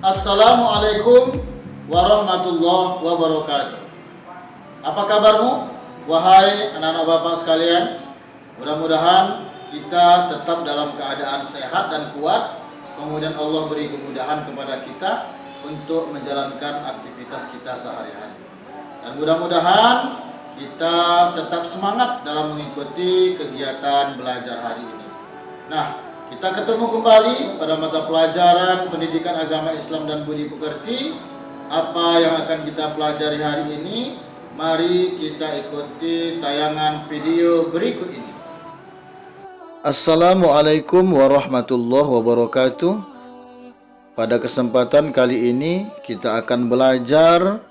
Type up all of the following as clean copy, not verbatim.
Assalamualaikum warahmatullahi wabarakatuh. Apa kabarmu, wahai anak-anak bapak sekalian? Mudah-mudahan kita tetap dalam keadaan sehat dan kuat. Kemudian Allah beri kemudahan kepada kita untuk menjalankan aktivitas kita sehari-hari. Dan mudah-mudahan kita tetap semangat dalam mengikuti kegiatan belajar hari ini. Nah, kita ketemu kembali pada mata pelajaran Pendidikan Agama Islam dan Budi Pekerti. Apa yang akan kita pelajari hari ini? Mari kita ikuti tayangan video berikut ini. Assalamualaikum warahmatullahi wabarakatuh. Pada kesempatan kali ini kita akan belajar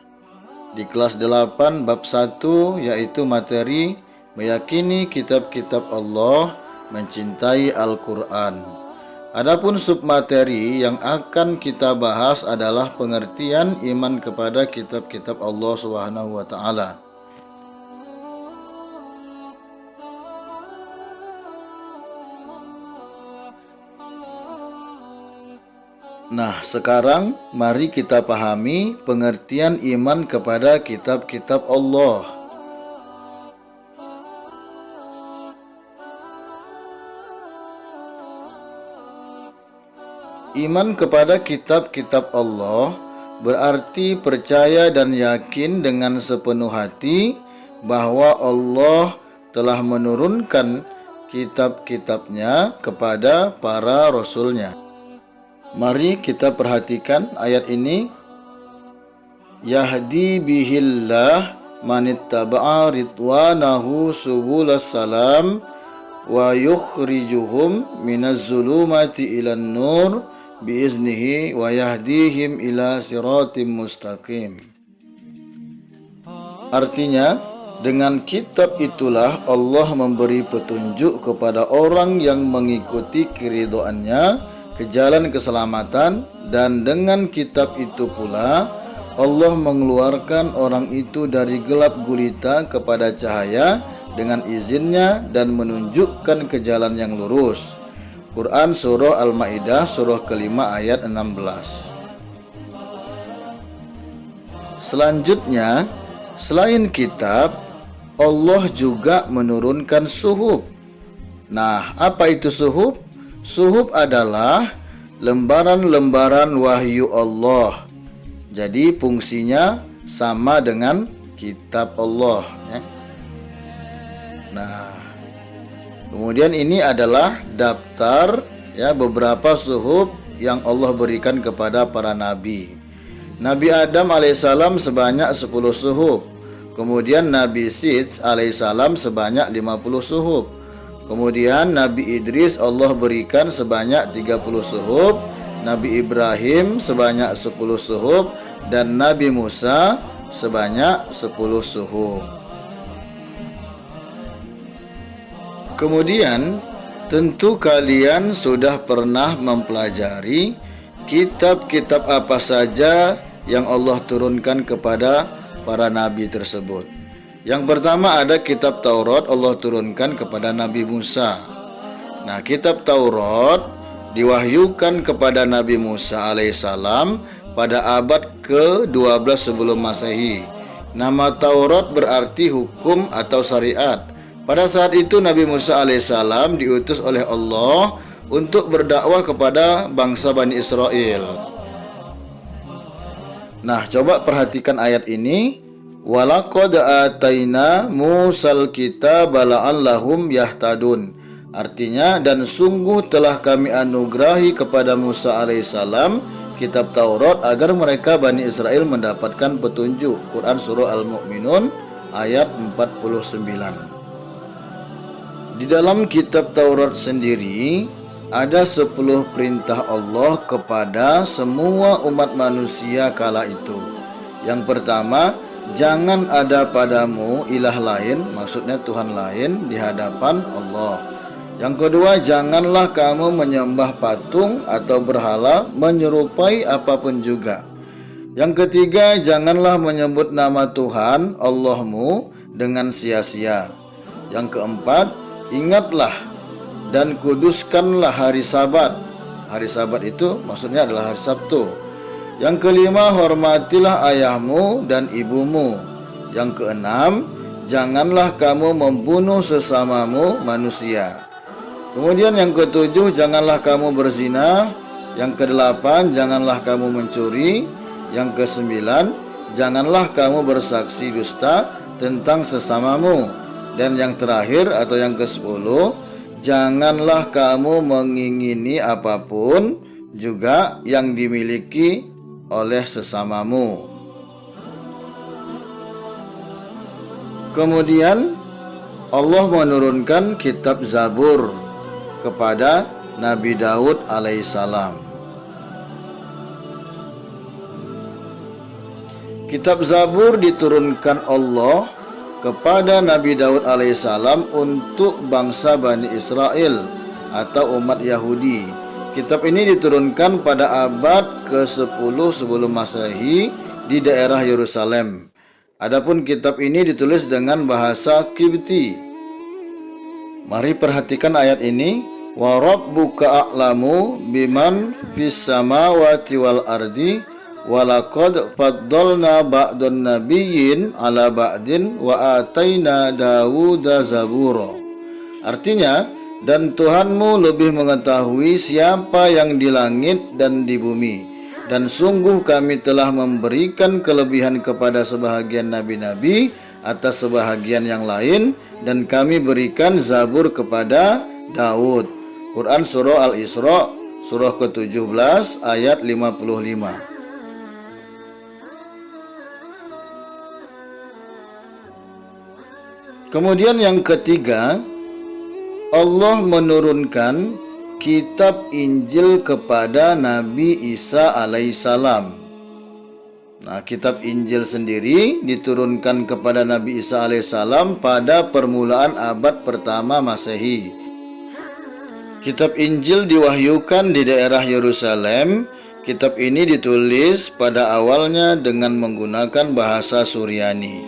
di kelas 8 bab 1, yaitu materi meyakini kitab-kitab Allah, mencintai Al-Quran. Adapun submateri yang akan kita bahas adalah pengertian iman kepada kitab-kitab Allah Subhanahu wa taala. Nah, sekarang mari kita pahami pengertian iman kepada kitab-kitab Allah. Iman kepada kitab-kitab Allah berarti percaya dan yakin dengan sepenuh hati bahwa Allah telah menurunkan kitab-kitabnya kepada para rasulnya. Mari kita perhatikan ayat ini. Yahdi bihillah manittaba'a ridwanahu subulas salam wa yukhrijuhum minaz zulumati ilan nur biiznihi wa yahdihim ila siratim mustaqim. Artinya, dengan kitab itulah Allah memberi petunjuk kepada orang yang mengikuti keridhoannya ke jalan keselamatan, dan dengan kitab itu pula Allah mengeluarkan orang itu dari gelap gulita kepada cahaya dengan izinnya dan menunjukkan ke jalan yang lurus. Quran Surah Al-Ma'idah surah kelima ayat 16. Selanjutnya, selain kitab, Allah juga menurunkan suhuf. Nah, apa itu suhuf? Suhuf adalah lembaran-lembaran wahyu Allah. Jadi fungsinya sama dengan kitab Allah, ya. Nah, kemudian ini adalah daftar, ya, beberapa suhuf yang Allah berikan kepada para nabi. Nabi Adam alaihissalam sebanyak 10 suhuf. Kemudian Nabi Sid alaihissalam sebanyak 50 suhuf. Kemudian Nabi Idris Allah berikan sebanyak 30 suhuf. Nabi Ibrahim sebanyak 10 suhuf. Dan Nabi Musa sebanyak 10 suhuf. Kemudian, tentu kalian sudah pernah mempelajari kitab-kitab apa saja yang Allah turunkan kepada para nabi tersebut. Yang pertama ada kitab Taurat, Allah turunkan kepada Nabi Musa. Nah, kitab Taurat diwahyukan kepada Nabi Musa alaihissalam pada abad ke-12 sebelum Masehi. Nama Taurat berarti hukum atau syariat. Pada saat itu Nabi Musa alaihissalam diutus oleh Allah untuk berdakwah kepada bangsa Bani Israel. Nah, coba perhatikan ayat ini. Walaqad ataina Musal kitaba la'allahum yahtadun. Artinya, dan sungguh telah kami anugerahi kepada Musa alaihissalam kitab Taurat agar mereka Bani Israel mendapatkan petunjuk. Quran Surah Al-Mu'minun ayat 49. Di dalam kitab Taurat sendiri ada 10 perintah Allah kepada semua umat manusia kala itu. Yang pertama, jangan ada padamu ilah lain, maksudnya Tuhan lain di hadapan Allah. Yang kedua, janganlah kamu menyembah patung atau berhala menyerupai apapun juga. Yang ketiga, janganlah menyebut nama Tuhan Allahmu dengan sia-sia. Yang keempat, ingatlah dan kuduskanlah hari Sabat. Hari Sabat itu maksudnya adalah hari Sabtu. Yang kelima, hormatilah ayahmu dan ibumu. Yang keenam, janganlah kamu membunuh sesamamu manusia. Kemudian yang ketujuh, janganlah kamu berzina. Yang kedelapan, janganlah kamu mencuri. Yang kesembilan, janganlah kamu bersaksi dusta tentang sesamamu. Dan yang terakhir atau yang ke-10, janganlah kamu mengingini apapun juga yang dimiliki oleh sesamamu. Kemudian Allah menurunkan kitab Zabur kepada Nabi Daud alaihissalam. Kitab Zabur diturunkan Allah kepada Nabi Daud alaihissalam untuk bangsa Bani Israel atau umat Yahudi. Kitab ini diturunkan pada abad ke-10 sebelum Masehi di daerah Yerusalem. Adapun kitab ini ditulis dengan bahasa Kibti. Mari perhatikan ayat ini. Wa rabbuka a'lamu biman fis samawati wal ardi walaqad faddalna ba'dun nabiyyin ala ba'din wa ataina Dawuda zabura. Artinya, dan Tuhanmu lebih mengetahui siapa yang di langit dan di bumi. Dan sungguh kami telah memberikan kelebihan kepada sebahagian nabi-nabi atas sebahagian yang lain, dan kami berikan Zabur kepada Daud. Quran Surah Al-Isra, surah ke-17 ayat 55. Kemudian yang ketiga, Allah menurunkan kitab Injil kepada Nabi Isa alaihissalam. Nah, kitab Injil sendiri diturunkan kepada Nabi Isa alaihissalam pada permulaan abad pertama Masehi. Kitab Injil diwahyukan di daerah Yerusalem. Kitab ini ditulis pada awalnya dengan menggunakan bahasa Suryani.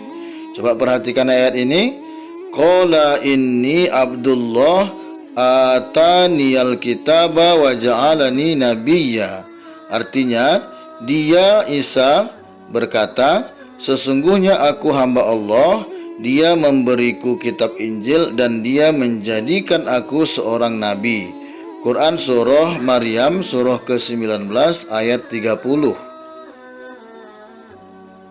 Coba perhatikan ayat ini. Qala inni Abdullah ataniyal kitaba wa ja'alani nabiyya. Artinya, dia Isa berkata, sesungguhnya aku hamba Allah, dia memberiku kitab Injil dan dia menjadikan aku seorang nabi. Quran Surah Maryam surah ke-19 ayat 30.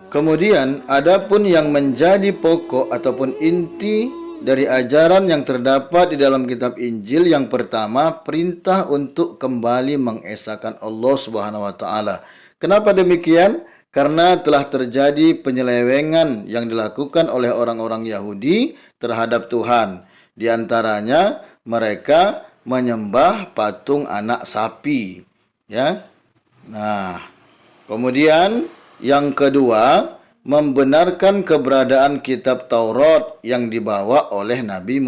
Kemudian, adapun yang menjadi pokok ataupun inti dari ajaran yang terdapat di dalam kitab Injil, yang pertama, perintah untuk kembali mengesahkan Allah Subhanahu wa taala. Kenapa demikian? Karena telah terjadi penyelewengan yang dilakukan oleh orang-orang Yahudi terhadap Tuhan. Di antaranya, mereka menyembah patung anak sapi, ya. Nah, kemudian yang kedua, membenarkan keberadaan kitab Taurat yang dibawa oleh Nabi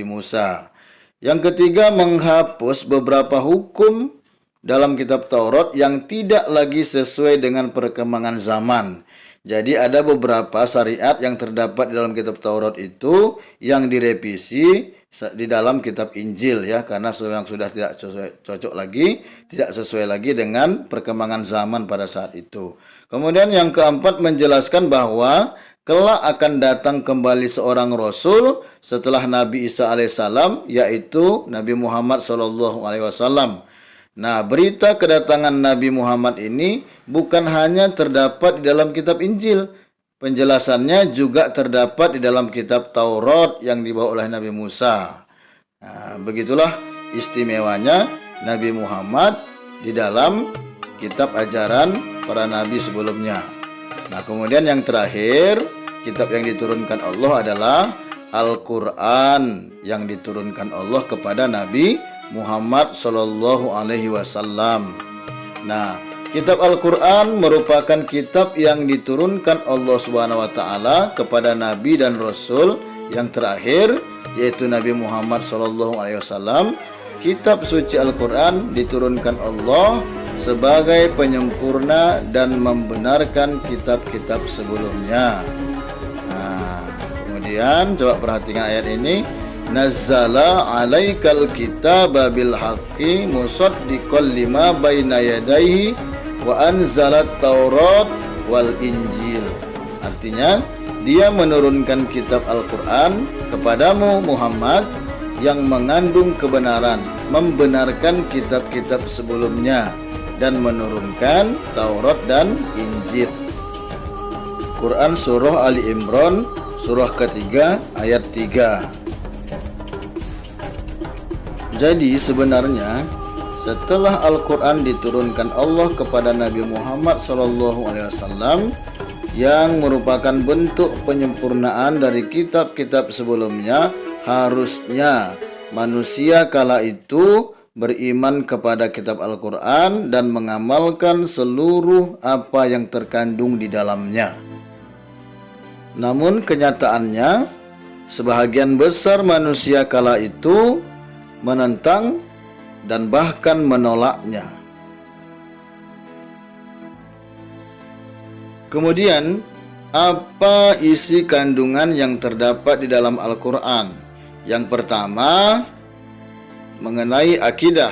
Musa. Yang ketiga, menghapus beberapa hukum dalam kitab Taurat yang tidak lagi sesuai dengan perkembangan zaman. Jadi ada beberapa syariat yang terdapat di dalam kitab Taurat itu yang direvisi di dalam kitab Injil, ya, karena yang sudah tidak cocok lagi, tidak sesuai lagi dengan perkembangan zaman pada saat itu. Kemudian yang keempat, menjelaskan bahwa kelak akan datang kembali seorang Rasul setelah Nabi Isa alaihissalam, yaitu Nabi Muhammad SAW. Nah, berita kedatangan Nabi Muhammad ini bukan hanya terdapat di dalam kitab Injil, penjelasannya juga terdapat di dalam kitab Taurat yang dibawa oleh Nabi Musa. Nah, begitulah istimewanya Nabi Muhammad di dalam kitab ajaran para nabi sebelumnya. Nah, kemudian yang terakhir, kitab yang diturunkan Allah adalah Al-Quran yang diturunkan Allah kepada Nabi Muhammad Sallallahu Alaihi Wasallam. Nah, kitab Al-Quran merupakan kitab yang diturunkan Allah Subhanahu Wa Taala kepada Nabi dan Rasul yang terakhir, yaitu Nabi Muhammad Sallallahu Alaihi Wasallam. Kitab suci Al-Quran diturunkan Allah sebagai penyempurna dan membenarkan kitab-kitab sebelumnya. Nah, kemudian coba perhatikan ayat ini. Nazzala alaikal kitaba bil haqqi musaddiqal lima baina yadayhi wa anzalat Taurat wal Injil. Artinya, Dia menurunkan kitab Al-Quran kepadamu Muhammad yang mengandung kebenaran, membenarkan kitab-kitab sebelumnya, dan menurunkan Taurat dan Injil. Quran Surah Ali Imran, surah ketiga ayat 3. Jadi sebenarnya setelah Al-Quran diturunkan Allah kepada Nabi Muhammad SAW, yang merupakan bentuk penyempurnaan dari kitab-kitab sebelumnya, harusnya manusia kala itu beriman kepada kitab Al-Quran dan mengamalkan seluruh apa yang terkandung di dalamnya. Namun kenyataannya, sebahagian besar manusia kala itu menentang dan bahkan menolaknya. Kemudian, apa isi kandungan yang terdapat di dalam Al-Quran? Yang pertama, mengenai akidah,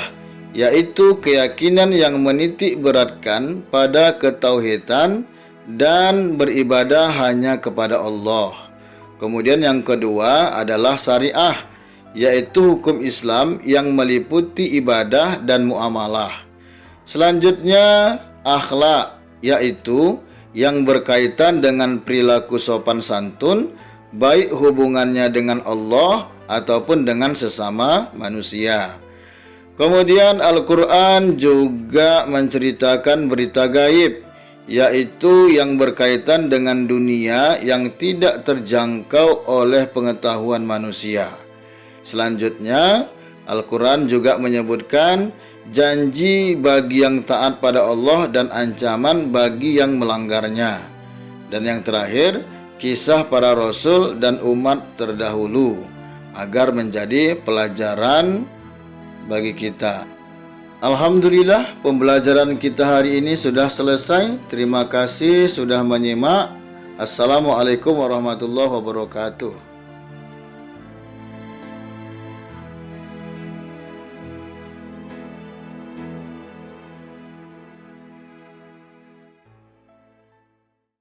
yaitu keyakinan yang menitik beratkan pada ketauhidan dan beribadah hanya kepada Allah. Kemudian yang kedua adalah syariah, yaitu hukum Islam yang meliputi ibadah dan muamalah. Selanjutnya akhlak, yaitu yang berkaitan dengan perilaku sopan santun, baik hubungannya dengan Allah ataupun dengan sesama manusia. Kemudian Al-Quran juga menceritakan berita gaib, yaitu yang berkaitan dengan dunia yang tidak terjangkau oleh pengetahuan manusia. Selanjutnya, Al-Quran juga menyebutkan janji bagi yang taat pada Allah dan ancaman bagi yang melanggarnya. Dan yang terakhir, kisah para rasul dan umat terdahulu agar menjadi pelajaran bagi kita. Alhamdulillah, pembelajaran kita hari ini sudah selesai. Terima kasih sudah menyimak. Assalamualaikum warahmatullahi wabarakatuh.